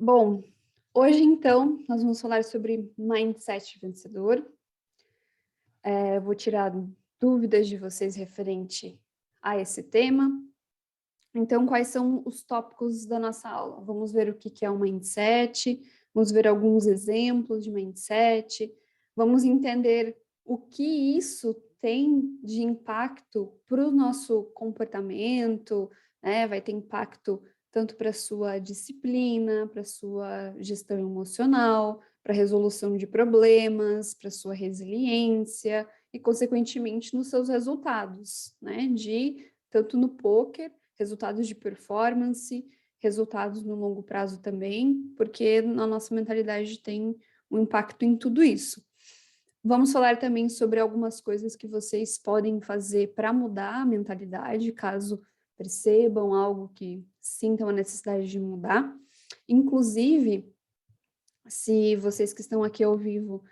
Bom, hoje então nós vamos falar sobre mindset vencedor. Eu vou tirar dúvidas de vocês referente a esse tema. Então, quais são os tópicos da nossa aula? Vamos ver o que é um mindset, vamos ver alguns exemplos de mindset, vamos entender o que isso tem de impacto para o nosso comportamento, né? Vai ter impacto tanto para a sua disciplina, para a sua gestão emocional, para a resolução de problemas, para a sua resiliência e, consequentemente, nos seus resultados, né? Tanto no poker, resultados de performance, resultados no longo prazo também, porque a nossa mentalidade tem um impacto em tudo isso. Vamos falar também sobre algumas coisas que vocês podem fazer para mudar a mentalidade, caso percebam algo que sintam a necessidade de mudar. Inclusive, se vocês que estão aqui ao vivo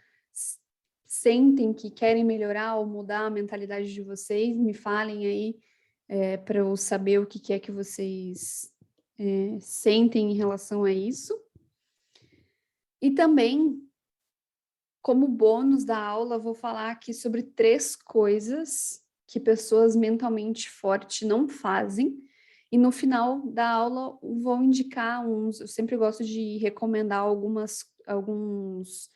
sentem que querem melhorar ou mudar a mentalidade de vocês, me falem aí para eu saber o que é que vocês sentem em relação a isso. E também, como bônus da aula, vou falar aqui sobre 3 coisas que pessoas mentalmente fortes não fazem. E no final da aula vou indicar eu sempre gosto de recomendar alguns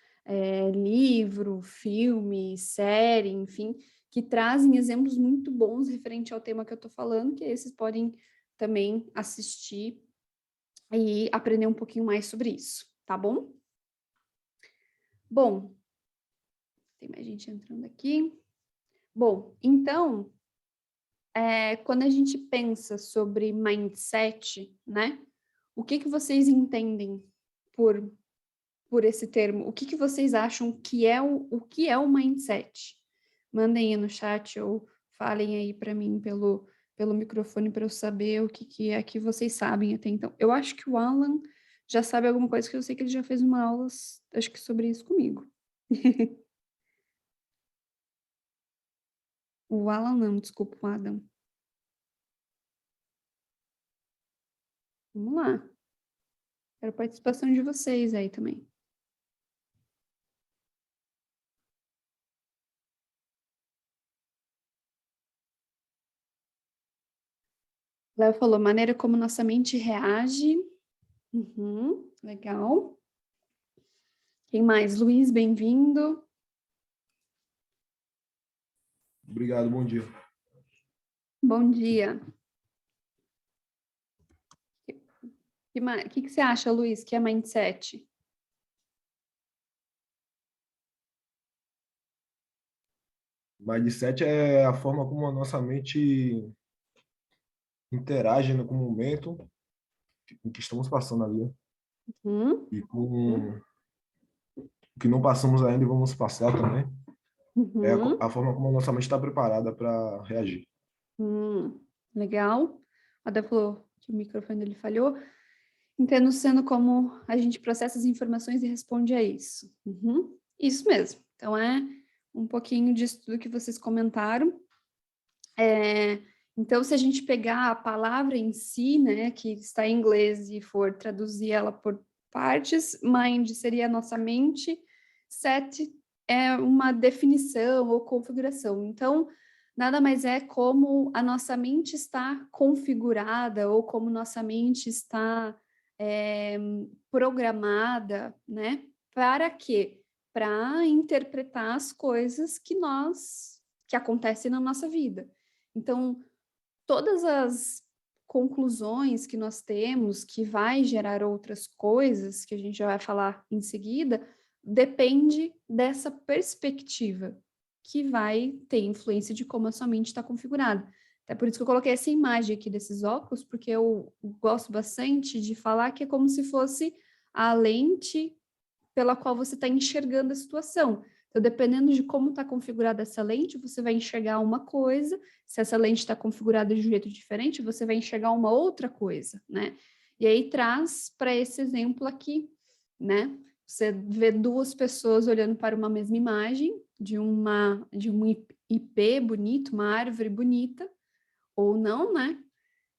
livros, filmes, série, enfim, que trazem exemplos muito bons referente ao tema que eu estou falando, que esses podem também assistir e aprender um pouquinho mais sobre isso, tá bom? Bom, tem mais gente entrando aqui. Bom, então, quando a gente pensa sobre mindset, né? O que vocês entendem por esse termo? O que vocês acham que é o que é o mindset? Mandem aí no chat ou falem aí para mim pelo microfone para eu saber o que é que vocês sabem até então. Eu acho que o Alan já sabe alguma coisa, que eu sei que ele já fez uma aula, acho que sobre isso comigo. O Alan não, desculpa, o Adam. Vamos lá. Quero a participação de vocês aí também. Léo falou, maneira como nossa mente reage. Uhum, legal. Quem mais? Luiz, bem-vindo. Obrigado, bom dia. Bom dia. O que você acha, Luiz, que é mindset? Mindset é a forma como a nossa mente interage, né, com o momento em que estamos passando ali, né? Uhum, E com o que não passamos ainda e vamos passar também. É uhum, a forma como a nossa mente está preparada para reagir. legal. A Ada falou que o microfone dele falhou. Entendo sendo como a gente processa as informações e responde a isso. Uhum, isso mesmo. Então, é um pouquinho disso tudo que vocês comentaram. Então, se a gente pegar a palavra em si, né, que está em inglês e for traduzir ela por partes, mind seria a nossa mente, set é uma definição ou configuração. Então, nada mais é como a nossa mente está configurada ou como nossa mente está programada, né? Para quê? Para interpretar as coisas que acontecem na nossa vida. Então, todas as conclusões que nós temos, que vai gerar outras coisas, que a gente já vai falar em seguida, depende dessa perspectiva, que vai ter influência de como a sua mente está configurada. Até por isso que eu coloquei essa imagem aqui desses óculos, porque eu gosto bastante de falar que é como se fosse a lente pela qual você está enxergando a situação. Então, dependendo de como está configurada essa lente, você vai enxergar uma coisa. Se essa lente está configurada de um jeito diferente, você vai enxergar uma outra coisa, né? E aí traz para esse exemplo aqui, né? Você vê 2 pessoas olhando para uma mesma imagem de um IP bonito, uma árvore bonita, ou não, né?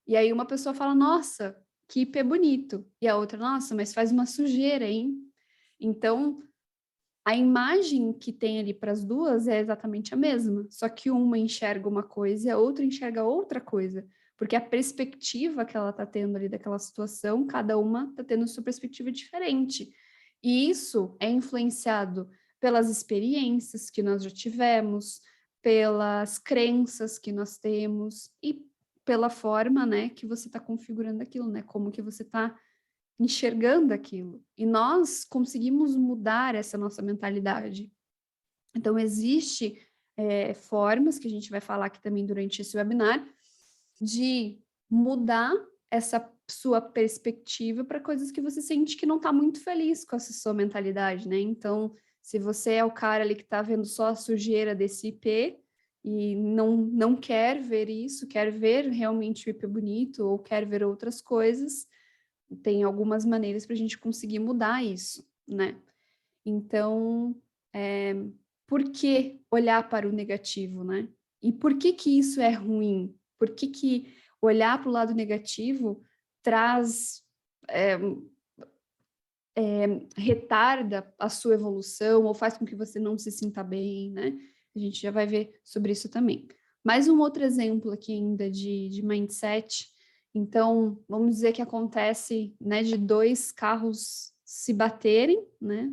E aí uma pessoa fala, nossa, que IP bonito. E a outra, nossa, mas faz uma sujeira, hein? Então, a imagem que tem ali para as duas é exatamente a mesma, só que uma enxerga uma coisa e a outra enxerga outra coisa, porque a perspectiva que ela está tendo ali daquela situação, cada uma está tendo sua perspectiva diferente. E isso é influenciado pelas experiências que nós já tivemos, pelas crenças que nós temos e pela forma, né, que você está configurando aquilo, né, como que você está enxergando aquilo. E nós conseguimos mudar essa nossa mentalidade. Então, existe formas, que a gente vai falar aqui também durante esse webinar, de mudar essa sua perspectiva para coisas que você sente que não está muito feliz com essa sua mentalidade, né? Então, se você é o cara ali que está vendo só a sujeira desse IP e não quer ver isso, quer ver realmente o IP bonito ou quer ver outras coisas, tem algumas maneiras para a gente conseguir mudar isso, né? Então, por que olhar para o negativo, né? E por que que isso é ruim? Por que que olhar para o lado negativo traz, retarda a sua evolução ou faz com que você não se sinta bem, né? A gente já vai ver sobre isso também. Mais um outro exemplo aqui ainda de mindset. Então, vamos dizer que acontece, né, de dois carros se baterem, né?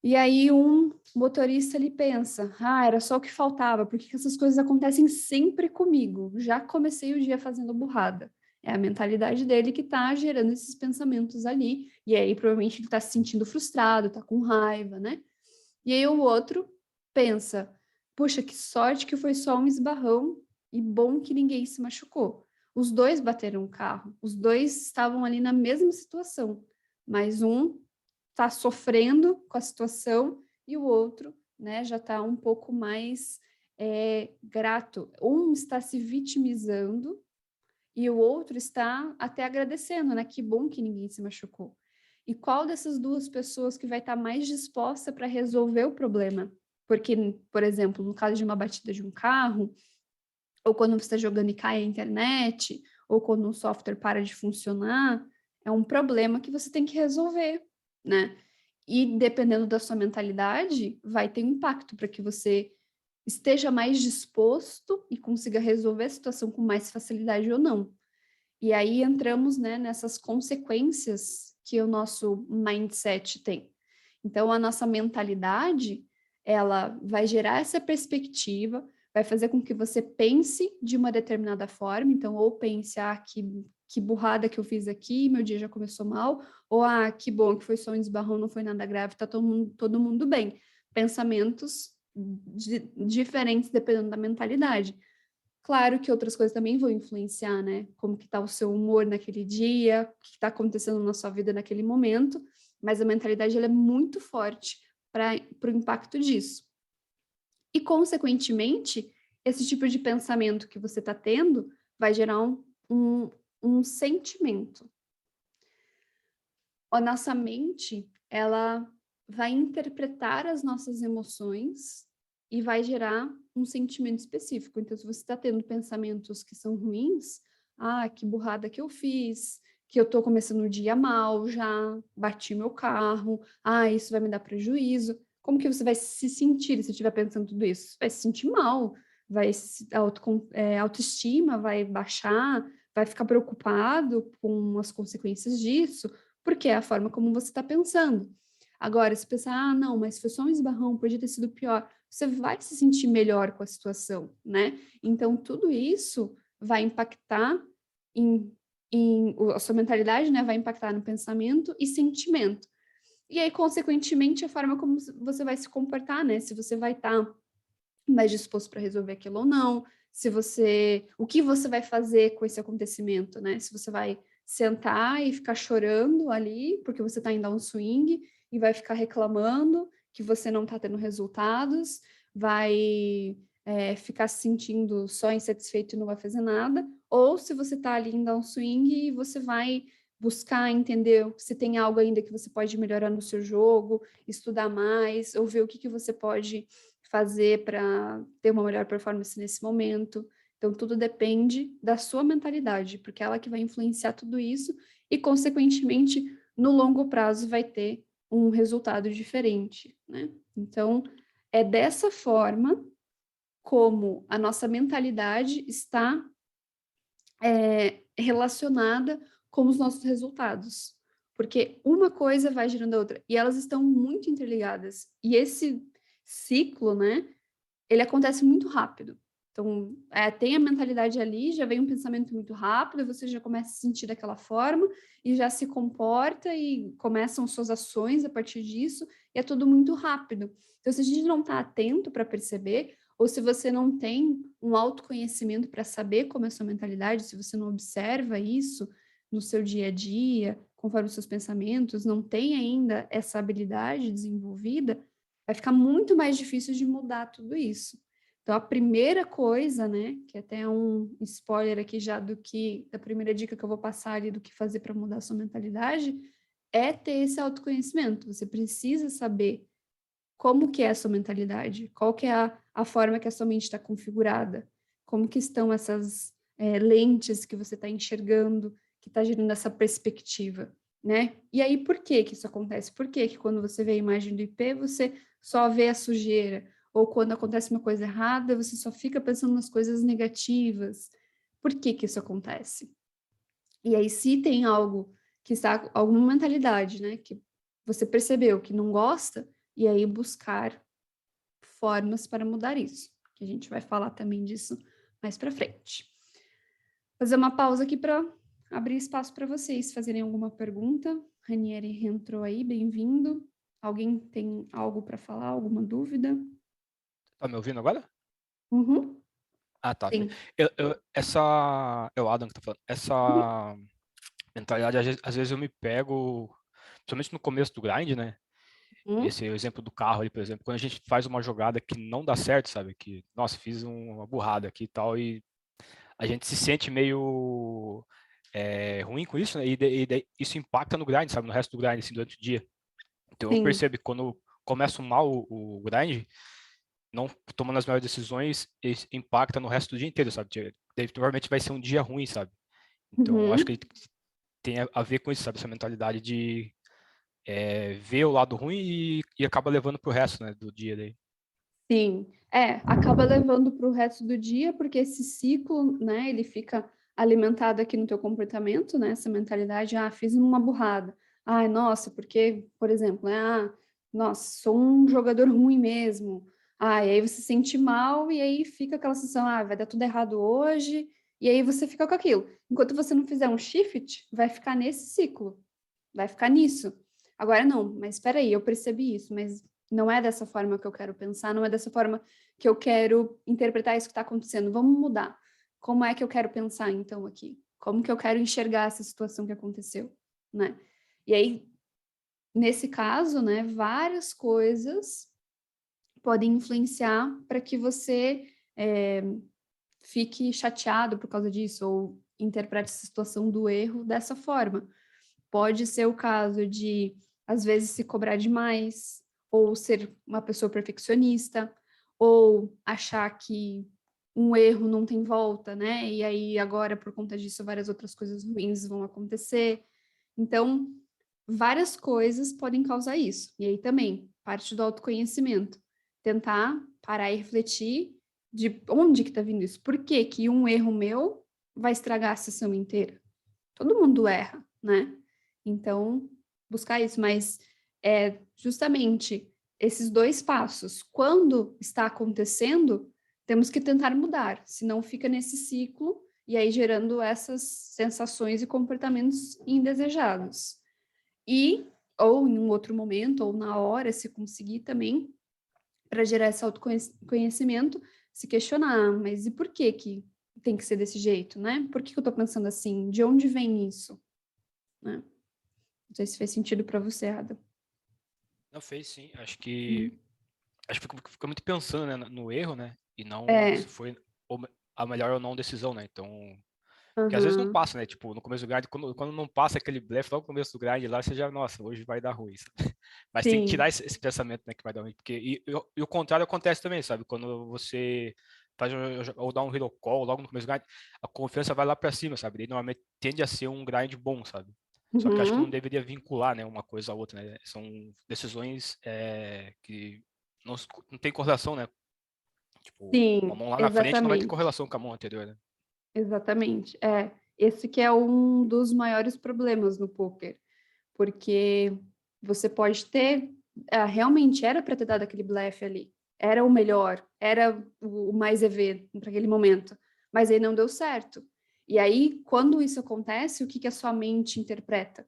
E aí um motorista ele pensa, era só o que faltava, porque essas coisas acontecem sempre comigo. Já comecei o dia fazendo burrada. É a mentalidade dele que está gerando esses pensamentos ali. E aí, provavelmente, ele está se sentindo frustrado, está com raiva, né? E aí o outro pensa, puxa, que sorte que foi só um esbarrão e bom que ninguém se machucou. Os dois bateram o carro, os dois estavam ali na mesma situação, mas um está sofrendo com a situação e o outro, né, já está um pouco mais grato. Um está se vitimizando e o outro está até agradecendo, né? Que bom que ninguém se machucou. E qual dessas duas pessoas que vai estar mais disposta para resolver o problema? Porque, por exemplo, no caso de uma batida de um carro, ou quando você está jogando e cai a internet, ou quando um software para de funcionar, é um problema que você tem que resolver, né? E dependendo da sua mentalidade, vai ter um impacto para que você esteja mais disposto e consiga resolver a situação com mais facilidade ou não. E aí entramos, né, nessas consequências que o nosso mindset tem. Então, a nossa mentalidade, ela vai gerar essa perspectiva, vai fazer com que você pense de uma determinada forma. Então, ou pense, que burrada que eu fiz aqui, meu dia já começou mal, ou, que bom que foi só um esbarrão, não foi nada grave, tá todo mundo bem. Pensamentos diferentes dependendo da mentalidade. Claro que outras coisas também vão influenciar, né? Como que tá o seu humor naquele dia, o que está acontecendo na sua vida naquele momento, mas a mentalidade ela é muito forte para o impacto disso. E, consequentemente, esse tipo de pensamento que você está tendo vai gerar um sentimento. A nossa mente, ela vai interpretar as nossas emoções e vai gerar um sentimento específico. Então, se você está tendo pensamentos que são ruins, que burrada que eu fiz, que eu estou começando o dia mal já, bati meu carro, isso vai me dar prejuízo. Como que você vai se sentir se estiver pensando tudo isso? Você vai se sentir mal, autoestima vai baixar, vai ficar preocupado com as consequências disso, porque é a forma como você está pensando. Agora, se pensar, não, mas foi só um esbarrão, podia ter sido pior, você vai se sentir melhor com a situação, né? Então, tudo isso vai impactar a sua mentalidade, né? Vai impactar no pensamento e sentimento. E aí, consequentemente, a forma como você vai se comportar, né? Se você vai estar mais disposto para resolver aquilo ou não, o que você vai fazer com esse acontecimento, né? Se você vai sentar e ficar chorando ali, porque você está indo a um swing, e vai ficar reclamando que você não está tendo resultados, vai ficar se sentindo só insatisfeito e não vai fazer nada, ou se você está ali indo a um swing e você vai buscar entender se tem algo ainda que você pode melhorar no seu jogo, estudar mais, ou ver o que você pode fazer para ter uma melhor performance nesse momento. Então, tudo depende da sua mentalidade, porque é ela que vai influenciar tudo isso e, consequentemente, no longo prazo vai ter um resultado diferente, né? Então, é dessa forma como a nossa mentalidade está relacionada com os nossos resultados. Porque uma coisa vai gerando a outra, e elas estão muito interligadas. E esse ciclo, né, ele acontece muito rápido. Então, tem a mentalidade ali, já vem um pensamento muito rápido, você já começa a se sentir daquela forma, e já se comporta, e começam suas ações a partir disso, e é tudo muito rápido. Então, se a gente não está atento para perceber, ou se você não tem um autoconhecimento para saber como é a sua mentalidade, se você não observa isso no seu dia a dia, conforme os seus pensamentos, não tem ainda essa habilidade desenvolvida, vai ficar muito mais difícil de mudar tudo isso. Então, a primeira coisa, né, que até é um spoiler aqui já da primeira dica que eu vou passar ali do que fazer para mudar a sua mentalidade, é ter esse autoconhecimento. Você precisa saber como que é a sua mentalidade, qual que é a forma que a sua mente está configurada, como que estão essas lentes que você está enxergando, que está gerando essa perspectiva, né? E aí, por que que isso acontece? Por que que quando você vê a imagem do IP, você só vê a sujeira? Ou quando acontece uma coisa errada, você só fica pensando nas coisas negativas? Por que que isso acontece? E aí, se tem algo que está, alguma mentalidade, né, que você percebeu que não gosta, e aí buscar formas para mudar isso, que a gente vai falar também disso mais para frente. Fazer uma pausa aqui para abrir espaço para vocês fazerem alguma pergunta. Ranieri entrou aí, bem-vindo. Alguém tem algo para falar, alguma dúvida? Tá me ouvindo agora? Uhum, Ah, tá. sim. É o Adam que tá falando. Uhum, Essa mentalidade, às vezes eu me pego, principalmente no começo do grind, né? uhum, Esse é o exemplo do carro ali, por exemplo. Quando a gente faz uma jogada que não dá certo, sabe? Que, nossa, fiz uma burrada aqui e tal, e a gente se sente meio ruim com isso, né? Isso impacta no grind, sabe? No resto do grind, assim, durante o dia. Então eu sim. percebo que quando eu começo mal o grind, não tomando as melhores decisões, isso impacta no resto do dia inteiro, sabe? Provavelmente vai ser um dia ruim, sabe? Então, eu acho que Uhum. tem a ver com isso, sabe? Essa mentalidade de ver o lado ruim e acaba levando pro resto, né, do dia daí. Sim, acaba levando para o resto do dia, porque esse ciclo, né, ele fica alimentado aqui no teu comportamento, né, essa mentalidade, fiz uma burrada. Ai, nossa, porque, por exemplo, né, nossa, sou um jogador ruim mesmo. E aí você se sente mal e aí fica aquela sensação, vai dar tudo errado hoje, e aí você fica com aquilo. Enquanto você não fizer um shift, vai ficar nesse ciclo, vai ficar nisso. Agora não, mas espera aí, eu percebi isso, mas não é dessa forma que eu quero pensar, não é dessa forma que eu quero interpretar isso que está acontecendo. Vamos mudar. Como é que eu quero pensar, então, aqui? Como que eu quero enxergar essa situação que aconteceu, né? E aí, nesse caso, né, várias coisas podem influenciar para que você fique chateado por causa disso, ou interprete essa situação do erro dessa forma. Pode ser o caso de, às vezes, se cobrar demais, ou ser uma pessoa perfeccionista, ou achar que um erro não tem volta, né? E aí, agora, por conta disso, várias outras coisas ruins vão acontecer. Então, várias coisas podem causar isso. E aí também, parte do autoconhecimento. Tentar parar e refletir de onde que tá vindo isso. Por que que um erro meu vai estragar a sessão inteira? Todo mundo erra, né? Então, buscar isso, mas é justamente esses dois passos. Quando está acontecendo, temos que tentar mudar, senão fica nesse ciclo e aí gerando essas sensações e comportamentos indesejados. E, ou em um outro momento, ou na hora, se conseguir também, para gerar esse autoconhecimento, se questionar, mas e por que que tem que ser desse jeito, né? Por que que eu tô pensando assim? De onde vem isso? Né? Não sei se fez sentido para você, Ada. Não fez, sim. Uhum. Acho que fica muito pensando, né, no erro, né? E não É, se foi a melhor ou não decisão, né? Então, porque às vezes não aham, passa, né? Tipo, no começo do grind, quando não passa aquele blefe logo no começo do grind lá, você já, nossa, hoje vai dar ruim, sabe? Mas tem que tirar sim, esse pensamento, né, que vai dar ruim. Porque, e o contrário acontece também, sabe? Quando você ou dá um hero call logo no começo do grind, a confiança vai lá para cima, sabe? Daí normalmente tende a ser um grind bom, sabe? Só que acho que não Uhum. deveria vincular, né, uma coisa a outra, né? São decisões que não tem correlação, né? Tipo, uma Sim, mão lá na frente não vai ter exatamente. correlação com a mão anterior, né? Exatamente. Esse que é um dos maiores problemas no poker, porque você pode ter, realmente era para ter dado aquele blefe ali, era o melhor, era o mais EV para aquele momento, mas aí não deu certo. E aí, quando isso acontece, o que que a sua mente interpreta?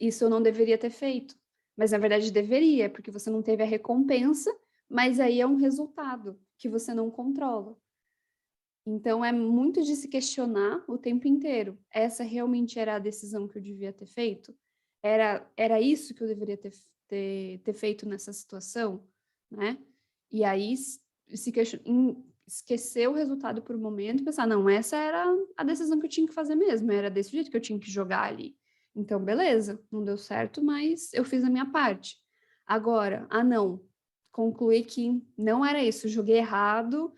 Isso eu não deveria ter feito. Mas na verdade deveria, porque você não teve a recompensa, mas aí é um resultado que você não controla. Então, é muito de se questionar o tempo inteiro. Essa realmente era a decisão que eu devia ter feito? Era isso que eu deveria ter feito nessa situação? Né? E aí, esquecer o resultado por um momento e pensar, não, essa era a decisão que eu tinha que fazer mesmo, era desse jeito que eu tinha que jogar ali. Então, beleza, não deu certo, mas eu fiz a minha parte. Agora, não, concluí que não era isso, joguei errado,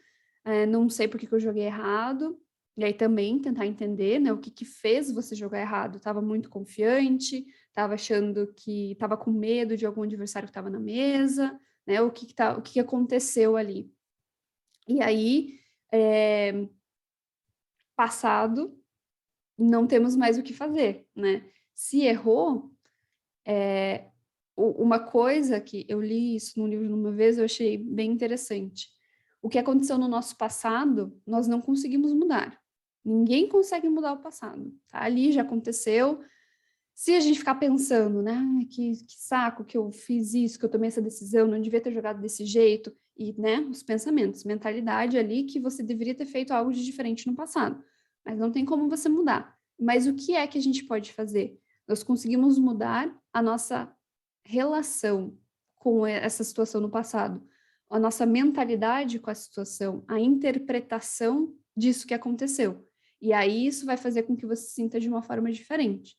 não sei por que que eu joguei errado, e aí também tentar entender, né, o que que fez você jogar errado. Estava muito confiante, estava achando que estava com medo de algum adversário que estava na mesa, né, o que que aconteceu ali. E aí, passado, não temos mais o que fazer, né? Se errou, uma coisa que eu li isso num livro uma vez, eu achei bem interessante. O que aconteceu no nosso passado, nós não conseguimos mudar. Ninguém consegue mudar o passado. Tá ali, já aconteceu. Se a gente ficar pensando, né, que saco que eu fiz isso, que eu tomei essa decisão, não devia ter jogado desse jeito, e, né, os pensamentos, mentalidade ali que você deveria ter feito algo de diferente no passado. Mas não tem como você mudar. Mas o que é que a gente pode fazer? Nós conseguimos mudar a nossa relação com essa situação no passado, a nossa mentalidade com a situação, a interpretação disso que aconteceu. E aí isso vai fazer com que você se sinta de uma forma diferente.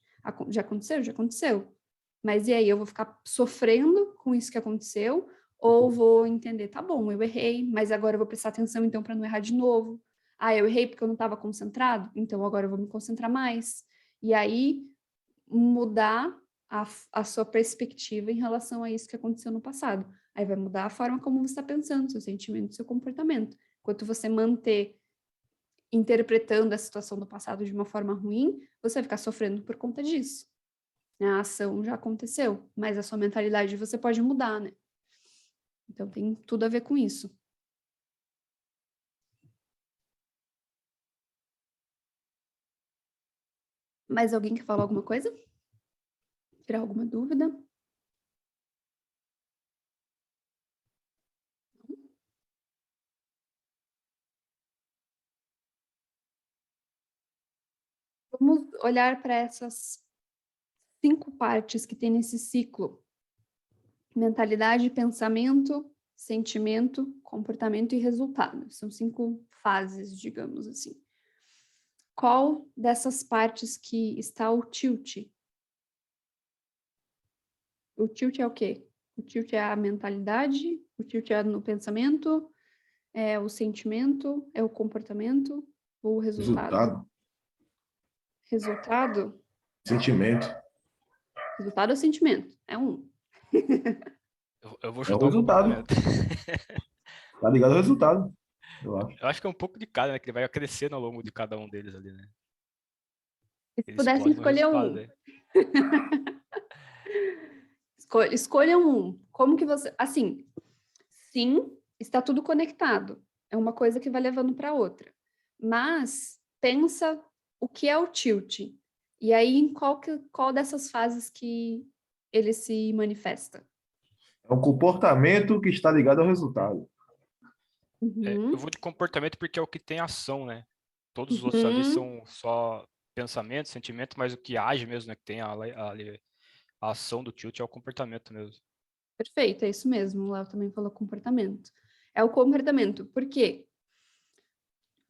Já aconteceu? Já aconteceu. Mas e aí, eu vou ficar sofrendo com isso que aconteceu? Ou vou entender, tá bom, eu errei, mas agora eu vou prestar atenção então para não errar de novo. Eu errei porque eu não estava concentrado, então agora eu vou me concentrar mais. E aí, mudar a sua perspectiva em relação a isso que aconteceu no passado. Aí vai mudar a forma como você está pensando, seu sentimento, seu comportamento. Enquanto você manter interpretando a situação do passado de uma forma ruim, você vai ficar sofrendo por conta disso. A ação já aconteceu, mas a sua mentalidade você pode mudar, né? Então tem tudo a ver com isso. Mais alguém quer falar alguma coisa? Tirar alguma dúvida? Vamos olhar para essas 5 partes que tem nesse ciclo: mentalidade, pensamento, sentimento, comportamento e resultado. São 5 fases, digamos assim. Qual dessas partes que está o tilt? O tilt é o quê? O tilt é a mentalidade, o tilt é no pensamento, é o sentimento, é o comportamento ou o resultado? Resultado, Resultado? sentimento. Resultado é o sentimento. É um. Eu vou É o chutar o resultado. comportamento. Tá ligado ao resultado, eu acho. Eu acho que é um pouco de cada, né? Que ele vai crescendo ao longo de cada um deles ali, né? E se Ele pudessem explode no escolher resultado, um, né? escolham um. Como que você. Assim, sim, está tudo conectado. É uma coisa que vai levando para outra. Mas pensa o que é o tilt. E aí, em qual dessas fases que ele se manifesta? É um comportamento que está ligado ao resultado. Eu Uhum, vou de comportamento porque é o que tem ação, né? Todos os outros ali uhum. são só pensamento, sentimento, mas o que age mesmo, né? Que tem a ação do tilt é o comportamento mesmo. Perfeito, é isso mesmo. O Léo também falou comportamento. É o comportamento. Por quê?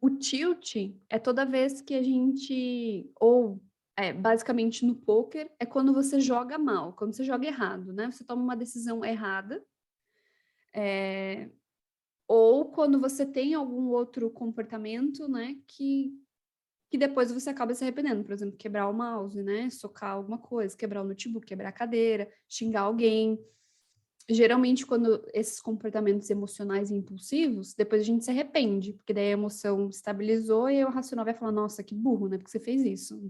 O tilt é toda vez que a gente, basicamente no poker, é quando você joga mal, quando você joga errado, né? Você toma uma decisão errada, ou quando você tem algum outro comportamento, né, que depois você acaba se arrependendo. Por exemplo, quebrar o mouse, né, socar alguma coisa, quebrar o notebook, quebrar a cadeira, xingar alguém. Geralmente, quando esses comportamentos emocionais e impulsivos, depois a gente se arrepende, porque daí a emoção estabilizou e aí o racional vai falar, nossa, que burro, né, porque você fez isso. Não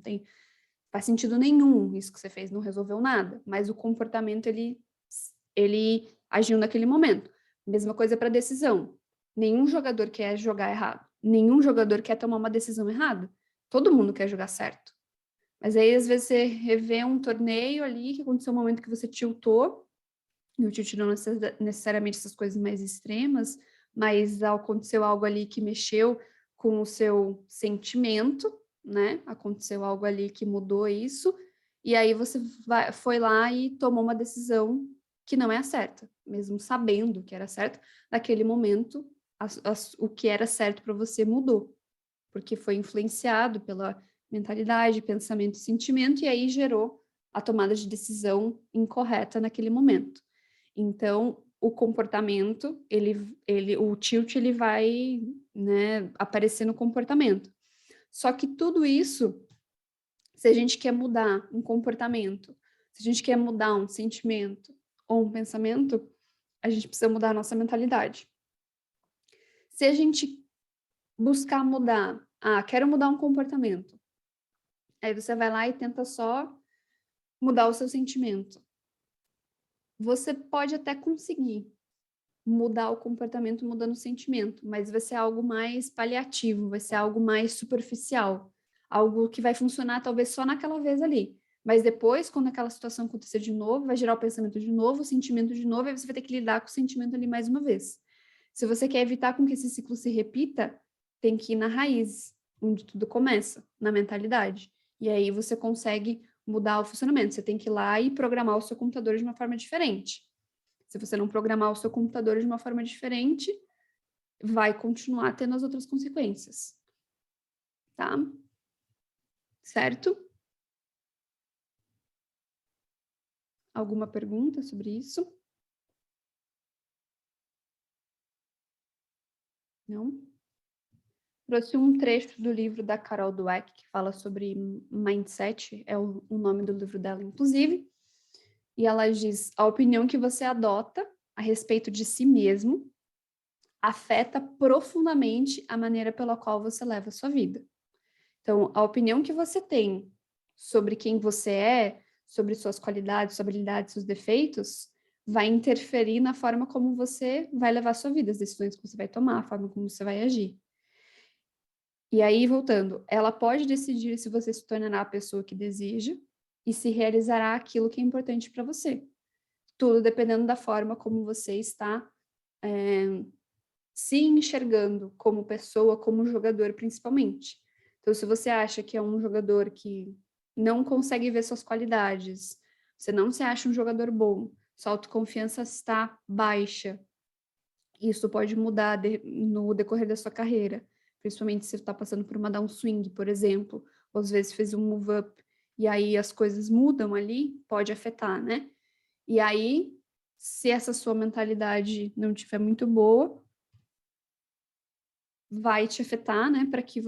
faz sentido nenhum isso que você fez, não resolveu nada. Mas o comportamento, ele agiu naquele momento. Mesma coisa para decisão. Nenhum jogador quer jogar errado. Nenhum jogador quer tomar uma decisão errada. Todo mundo quer jogar certo. Mas aí, às vezes, você revê um torneio ali, que aconteceu um momento que você tiltou, e o tilt não necessariamente essas coisas mais extremas, mas aconteceu algo ali que mexeu com o seu sentimento, né? Aconteceu algo ali que mudou isso, e aí você foi lá e tomou uma decisão que não é a certa, mesmo sabendo que era certo, naquele momento, o que era certo para você mudou, porque foi influenciado pela mentalidade, pensamento e sentimento, e aí gerou a tomada de decisão incorreta naquele momento. Então, o comportamento, o tilt, ele vai, né, aparecer no comportamento. Só que tudo isso, se a gente quer mudar um comportamento, se a gente quer mudar um sentimento ou um pensamento, a gente precisa mudar a nossa mentalidade. Se a gente buscar mudar, quero mudar um comportamento, aí você vai lá e tenta só mudar o seu sentimento. Você pode até conseguir mudar o comportamento mudando o sentimento, mas vai ser algo mais paliativo, vai ser algo mais superficial, algo que vai funcionar talvez só naquela vez ali. Mas depois, quando aquela situação acontecer de novo, vai gerar o pensamento de novo, o sentimento de novo, e você vai ter que lidar com o sentimento ali mais uma vez. Se você quer evitar com que esse ciclo se repita, tem que ir na raiz, onde tudo começa, na mentalidade. E aí você consegue mudar o funcionamento. Você tem que ir lá e programar o seu computador de uma forma diferente. Se você não programar o seu computador de uma forma diferente, vai continuar tendo as outras consequências. Tá? Certo? Alguma pergunta sobre isso? Não? Trouxe um trecho do livro da Carol Dweck, que fala sobre mindset, é o nome do livro dela, inclusive. E ela diz: a opinião que você adota a respeito de si mesmo afeta profundamente a maneira pela qual você leva a sua vida. Então, a opinião que você tem sobre quem você é, sobre suas qualidades, suas habilidades, seus defeitos, vai interferir na forma como você vai levar a sua vida, as decisões que você vai tomar, a forma como você vai agir. E aí, voltando, ela pode decidir se você se tornará a pessoa que deseja e se realizará aquilo que é importante para você. Tudo dependendo da forma como você está se enxergando como pessoa, como jogador, principalmente. Então, se você acha que é um jogador que não consegue ver suas qualidades, você não se acha um jogador bom, sua autoconfiança está baixa, isso pode mudar no decorrer da sua carreira, principalmente se você está passando por uma downswing, por exemplo, ou às vezes fez um move up, e aí as coisas mudam ali, pode afetar, né? E aí, se essa sua mentalidade não estiver muito boa, vai te afetar, né, para que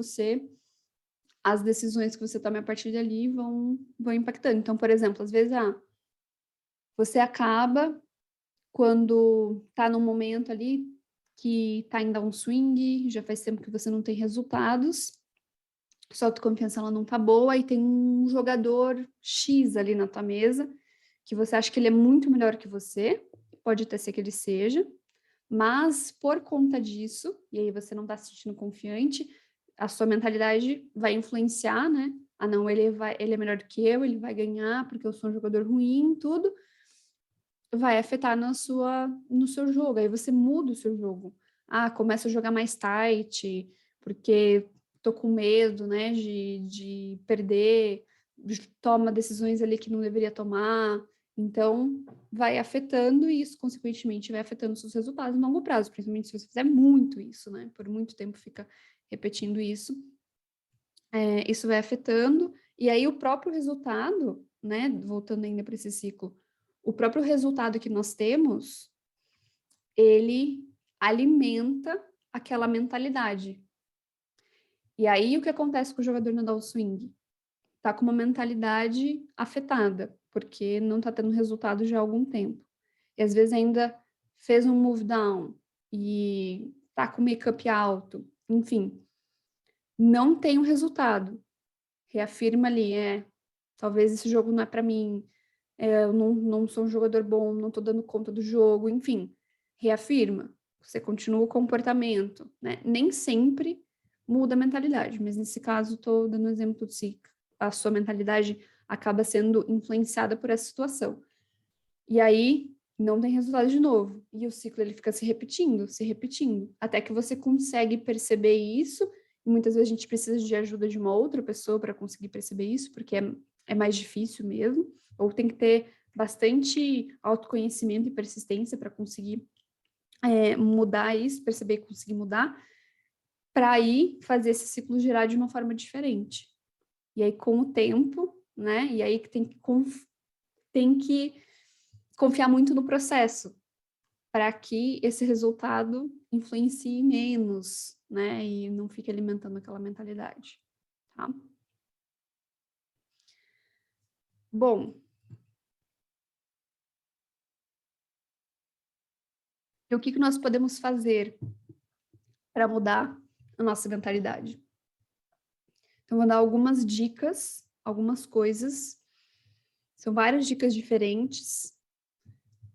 as decisões que você tome a partir dali vão impactando. Então, por exemplo, às vezes, você acaba, quando tá num momento ali que tá em downswing, já faz tempo que você não tem resultados, sua autoconfiança ela não tá boa, e tem um jogador X ali na tua mesa, que você acha que ele é muito melhor que você, pode até ser que ele seja, mas por conta disso, e aí você não está se sentindo confiante, a sua mentalidade vai influenciar, né? Não, ele é melhor do que eu, ele vai ganhar porque eu sou um jogador ruim, tudo vai afetar no seu jogo. Aí você muda o seu jogo. Começa a jogar mais tight, porque tô com medo, né, de perder, toma decisões ali que não deveria tomar. Então, vai afetando e isso, consequentemente, vai afetando os seus resultados no longo prazo, principalmente se você fizer muito isso, né? Por muito tempo fica repetindo isso. Isso vai afetando, e aí o próprio resultado, né? Voltando ainda para esse ciclo, o próprio resultado que nós temos, ele alimenta aquela mentalidade. E aí, o que acontece com o jogador no downswing? Tá com uma mentalidade afetada, porque não tá tendo resultado já há algum tempo. E às vezes ainda fez um move down e tá com make-up alto, enfim, não tem um resultado. Reafirma ali, talvez esse jogo não é para mim, eu não sou um jogador bom, não tô dando conta do jogo, enfim, reafirma. Você continua o comportamento, né? Nem sempre muda a mentalidade, mas nesse caso, estou dando um exemplo de si, a sua mentalidade acaba sendo influenciada por essa situação. E aí, não tem resultado de novo. E o ciclo, ele fica se repetindo, até que você consegue perceber isso. E muitas vezes a gente precisa de ajuda de uma outra pessoa para conseguir perceber isso, porque é mais difícil mesmo. Ou tem que ter bastante autoconhecimento e persistência para conseguir mudar isso, perceber e conseguir mudar, para aí fazer esse ciclo girar de uma forma diferente. E aí, com o tempo, né? E aí que tem que confiar muito no processo, para que esse resultado influencie menos, né? E não fique alimentando aquela mentalidade, tá? Bom, e o que nós podemos fazer para mudar a nossa mentalidade? Então, vou dar algumas dicas, algumas coisas. São várias dicas diferentes.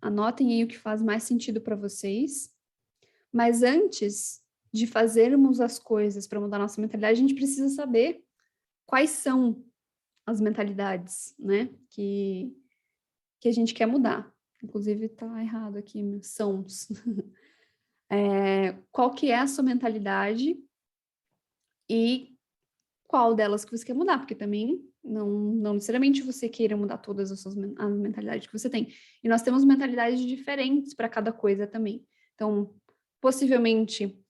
Anotem aí o que faz mais sentido para vocês. Mas antes de fazermos as coisas para mudar a nossa mentalidade, a gente precisa saber quais são as mentalidades, né, que a gente quer mudar. Inclusive, tá errado aqui, sãos. Qual que é a sua mentalidade e qual delas que você quer mudar, porque também não necessariamente você queira mudar todas as mentalidades que você tem. E nós temos mentalidades diferentes para cada coisa também. Então, possivelmente,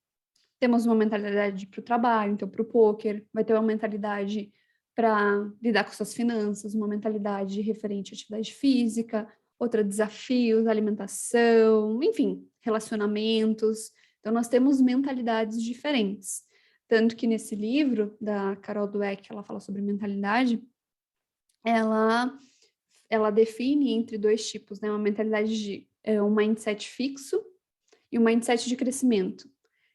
temos uma mentalidade para o trabalho, então para o poker, vai ter uma mentalidade para lidar com suas finanças, uma mentalidade referente à atividade física, outra desafios, alimentação, enfim, relacionamentos. Então, nós temos mentalidades diferentes. Tanto que nesse livro da Carol Dweck, ela fala sobre mentalidade, ela define entre dois tipos, né? Uma mentalidade de um mindset fixo e um mindset de crescimento.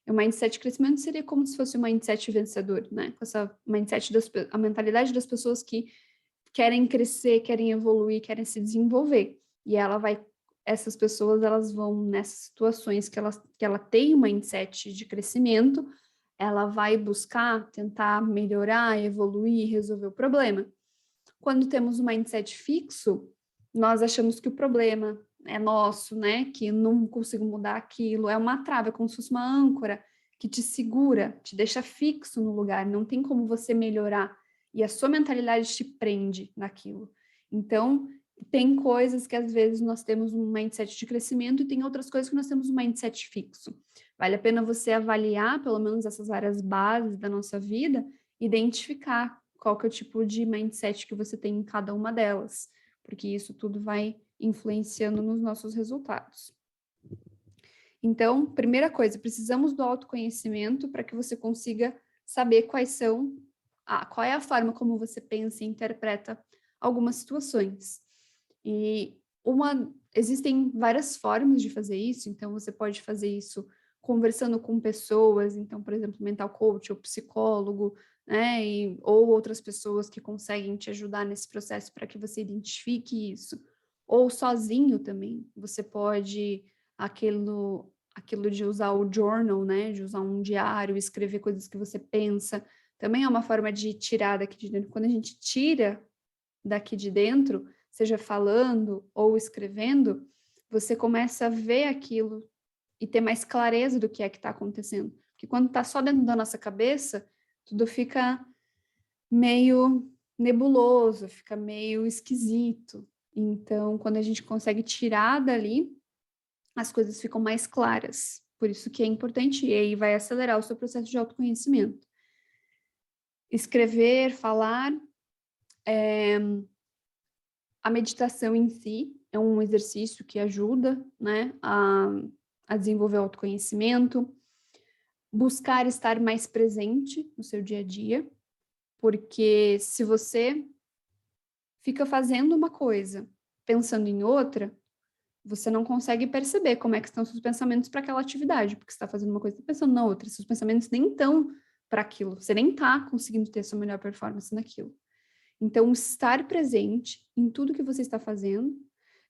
O mindset de crescimento seria como se fosse um mindset vencedor, né? Com essa a mentalidade das pessoas que querem crescer, querem evoluir, querem se desenvolver. E essas pessoas, elas vão nessas situações que ela tem um mindset de crescimento, ela vai buscar, tentar melhorar, evoluir, resolver o problema. Quando temos um mindset fixo, nós achamos que o problema é nosso, né? Que não consigo mudar aquilo. É uma trava, é como se fosse uma âncora que te segura, te deixa fixo no lugar. Não tem como você melhorar. E a sua mentalidade te prende naquilo. Então, tem coisas que às vezes nós temos um mindset de crescimento e tem outras coisas que nós temos um mindset fixo. Vale a pena você avaliar, pelo menos, essas áreas bases da nossa vida, identificar qual que é o tipo de mindset que você tem em cada uma delas, porque isso tudo vai influenciando nos nossos resultados. Então, primeira coisa, precisamos do autoconhecimento para que você consiga saber qual é a forma como você pensa e interpreta algumas situações. E existem várias formas de fazer isso, então você pode fazer isso conversando com pessoas, então, por exemplo, mental coach ou psicólogo, né, ou outras pessoas que conseguem te ajudar nesse processo para que você identifique isso. Ou sozinho também, você pode, aquilo de usar o journal, né, de usar um diário, escrever coisas que você pensa, também é uma forma de tirar daqui de dentro. Quando a gente tira daqui de dentro, seja falando ou escrevendo, você começa a ver aquilo e ter mais clareza do que é que está acontecendo. Porque quando está só dentro da nossa cabeça, tudo fica meio nebuloso, fica meio esquisito. Então, quando a gente consegue tirar dali, as coisas ficam mais claras. Por isso que é importante, e aí vai acelerar o seu processo de autoconhecimento. Escrever, falar, a meditação em si é um exercício que ajuda, né, a a desenvolver o autoconhecimento, buscar estar mais presente no seu dia a dia, porque se você fica fazendo uma coisa, pensando em outra, você não consegue perceber como é que estão seus pensamentos para aquela atividade, porque você está fazendo uma coisa e está pensando na outra, seus pensamentos nem estão para aquilo, você nem está conseguindo ter sua melhor performance naquilo. Então, estar presente em tudo que você está fazendo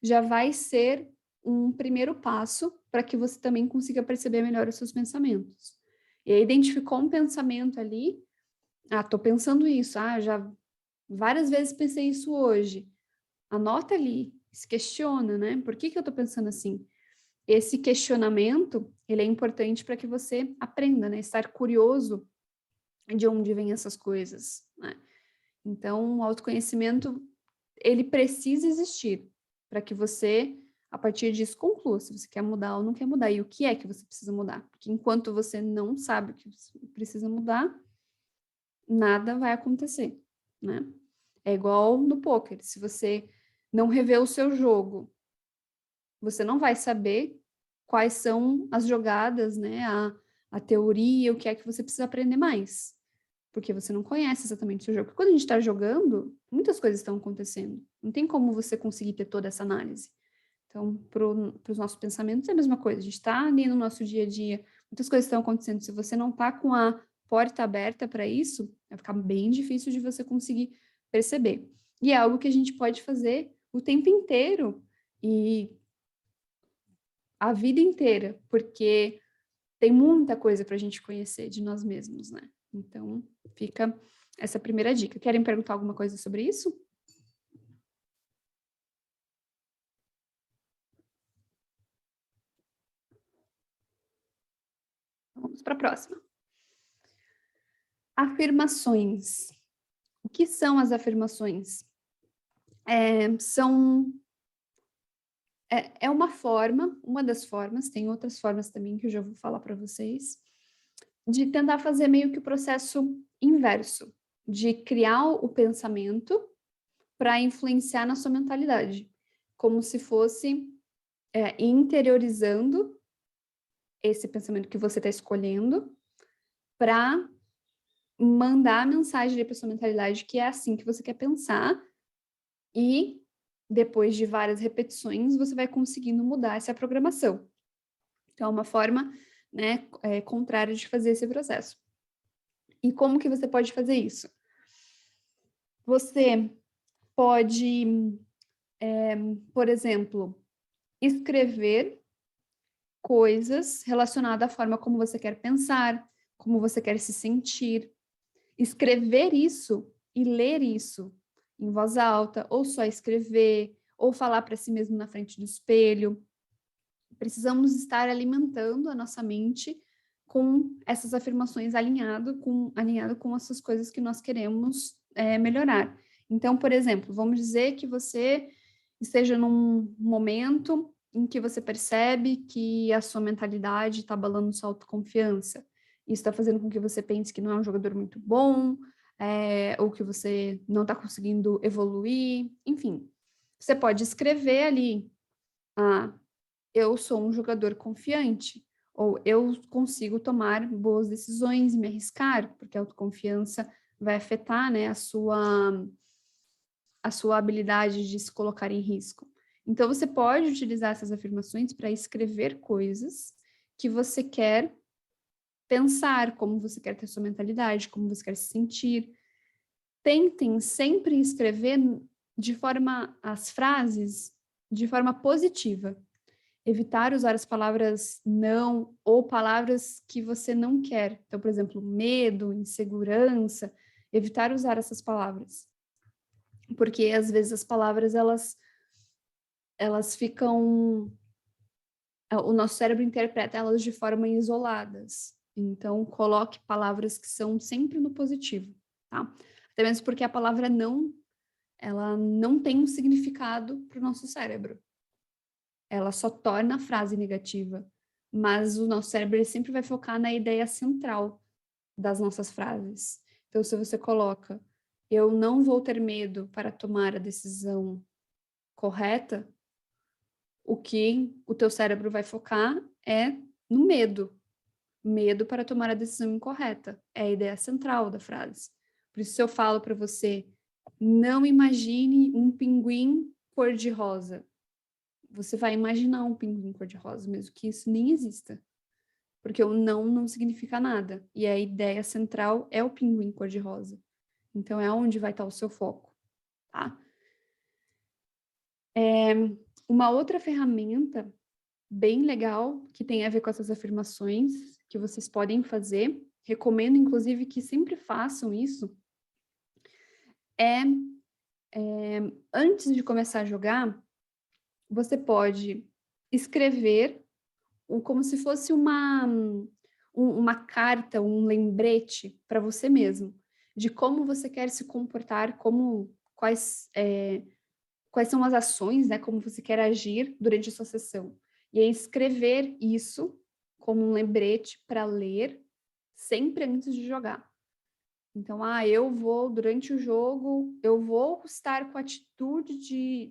já vai ser um primeiro passo para que você também consiga perceber melhor os seus pensamentos. E aí, identificou um pensamento ali, estou pensando isso, já várias vezes pensei isso hoje. Anota ali, se questiona, né? Por que eu estou pensando assim? Esse questionamento, ele é importante para que você aprenda, né? Estar curioso de onde vêm essas coisas, né? Então, o autoconhecimento, ele precisa existir para que você, a partir disso, conclua se você quer mudar ou não quer mudar. E o que é que você precisa mudar? Porque enquanto você não sabe o que você precisa mudar, nada vai acontecer, né? É igual no poker. Se você não rever o seu jogo, você não vai saber quais são as jogadas, né? A teoria, o que é que você precisa aprender mais. Porque você não conhece exatamente o seu jogo. Porque quando a gente está jogando, muitas coisas estão acontecendo. Não tem como você conseguir ter toda essa análise. Então, para os nossos pensamentos é a mesma coisa. A gente está ali no nosso dia a dia, muitas coisas estão acontecendo. Se você não está com a porta aberta para isso, vai ficar bem difícil de você conseguir perceber. E é algo que a gente pode fazer o tempo inteiro e a vida inteira, porque tem muita coisa para a gente conhecer de nós mesmos, né? Então, fica essa primeira dica. Querem perguntar alguma coisa sobre isso? Vamos para a próxima. Afirmações. O que são as afirmações? É uma forma, uma das formas, tem outras formas também que eu já vou falar para vocês, de tentar fazer meio que o processo inverso, de criar o pensamento para influenciar na sua mentalidade, como se fosse interiorizando esse pensamento que você está escolhendo para mandar a mensagem para sua mentalidade que é assim que você quer pensar e depois de várias repetições você vai conseguindo mudar essa programação. Então, é uma forma, né, contrária de fazer esse processo. E como que você pode fazer isso? Você pode, por exemplo, escrever coisas relacionadas à forma como você quer pensar, como você quer se sentir. Escrever isso e ler isso em voz alta, ou só escrever, ou falar para si mesmo na frente do espelho. Precisamos estar alimentando a nossa mente com essas afirmações alinhado com essas coisas que nós queremos melhorar. Então, por exemplo, vamos dizer que você esteja num momento em que você percebe que a sua mentalidade está abalando sua autoconfiança. Isso está fazendo com que você pense que não é um jogador muito bom, ou que você não está conseguindo evoluir, enfim. Você pode escrever ali, eu sou um jogador confiante, ou eu consigo tomar boas decisões e me arriscar, porque a autoconfiança vai afetar, né, a sua habilidade de se colocar em risco. Então, você pode utilizar essas afirmações para escrever coisas que você quer pensar, como você quer ter sua mentalidade, como você quer se sentir. Tentem sempre escrever as frases de forma positiva. Evitar usar as palavras não ou palavras que você não quer. Então, por exemplo, medo, insegurança, evitar usar essas palavras. Porque às vezes as palavras elas ficam, o nosso cérebro interpreta elas de forma isoladas. Então, coloque palavras que são sempre no positivo, tá? Até mesmo porque a palavra não, ela não tem um significado para o nosso cérebro. Ela só torna a frase negativa, mas o nosso cérebro ele sempre vai focar na ideia central das nossas frases. Então, se você coloca, eu não vou ter medo para tomar a decisão correta, o que o teu cérebro vai focar é no medo. Medo para tomar a decisão incorreta. É a ideia central da frase. Por isso, se eu falo para você, não imagine um pinguim cor-de-rosa. Você vai imaginar um pinguim cor-de-rosa, mesmo que isso nem exista. Porque o não significa nada. E a ideia central é o pinguim cor-de-rosa. Então, é onde vai estar o seu foco, tá? Uma outra ferramenta bem legal, que tem a ver com essas afirmações, que vocês podem fazer, recomendo, inclusive, que sempre façam isso, antes de começar a jogar, você pode escrever como se fosse uma carta, um lembrete para você mesmo, de como você quer se comportar, quais são as ações, né, como você quer agir durante a sua sessão. E aí escrever isso como um lembrete para ler sempre antes de jogar. Então, durante o jogo, eu vou estar com a atitude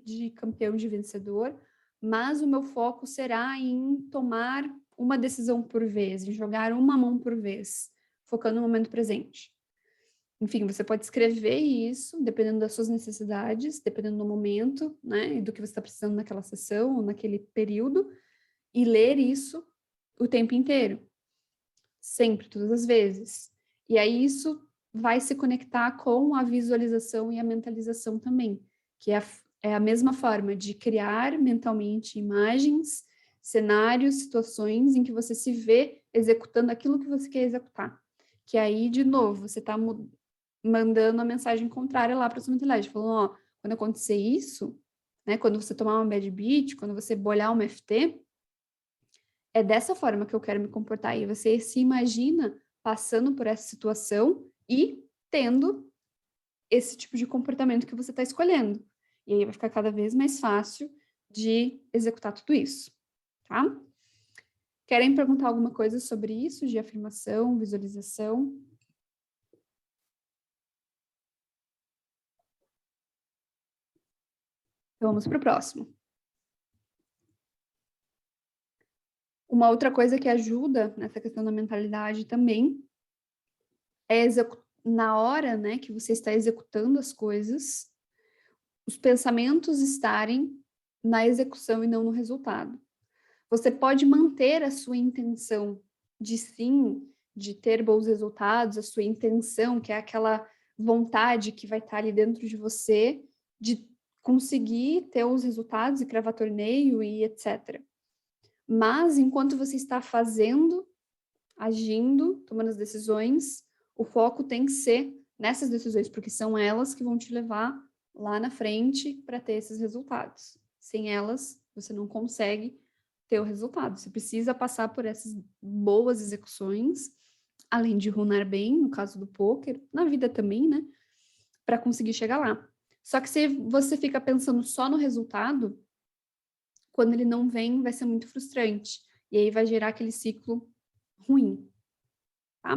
de campeão, de vencedor, mas o meu foco será em tomar uma decisão por vez, em jogar uma mão por vez, focando no momento presente. Enfim, você pode escrever isso, dependendo das suas necessidades, dependendo do momento, né, e do que você está precisando naquela sessão ou naquele período, e ler isso o tempo inteiro. Sempre, todas as vezes. E aí isso vai se conectar com a visualização e a mentalização também, que é a mesma forma de criar mentalmente imagens, cenários, situações em que você se vê executando aquilo que você quer executar. Que aí, de novo, você está mandando a mensagem contrária lá para a sua mentalidade, falando, ó, quando acontecer isso, né, quando você tomar uma bad beat, quando você bolhar uma FT, é dessa forma que eu quero me comportar. E você se imagina passando por essa situação e tendo esse tipo de comportamento que você está escolhendo. E aí vai ficar cada vez mais fácil de executar tudo isso, tá? Querem perguntar alguma coisa sobre isso, de afirmação, visualização? Então, vamos para o próximo. Uma outra coisa que ajuda nessa questão da mentalidade também é na hora, né, que você está executando as coisas, os pensamentos estarem na execução e não no resultado. Você pode manter a sua intenção de sim, de ter bons resultados, a sua intenção, que é aquela vontade que vai estar ali dentro de você, de conseguir ter os resultados e cravar torneio e etc. Mas, enquanto você está fazendo, agindo, tomando as decisões, o foco tem que ser nessas decisões, porque são elas que vão te levar lá na frente para ter esses resultados. Sem elas, você não consegue ter o resultado. Você precisa passar por essas boas execuções, além de runar bem, no caso do poker, na vida também, né? Para conseguir chegar lá. Só que se você fica pensando só no resultado, quando ele não vem, vai ser muito frustrante. E aí vai gerar aquele ciclo ruim, tá?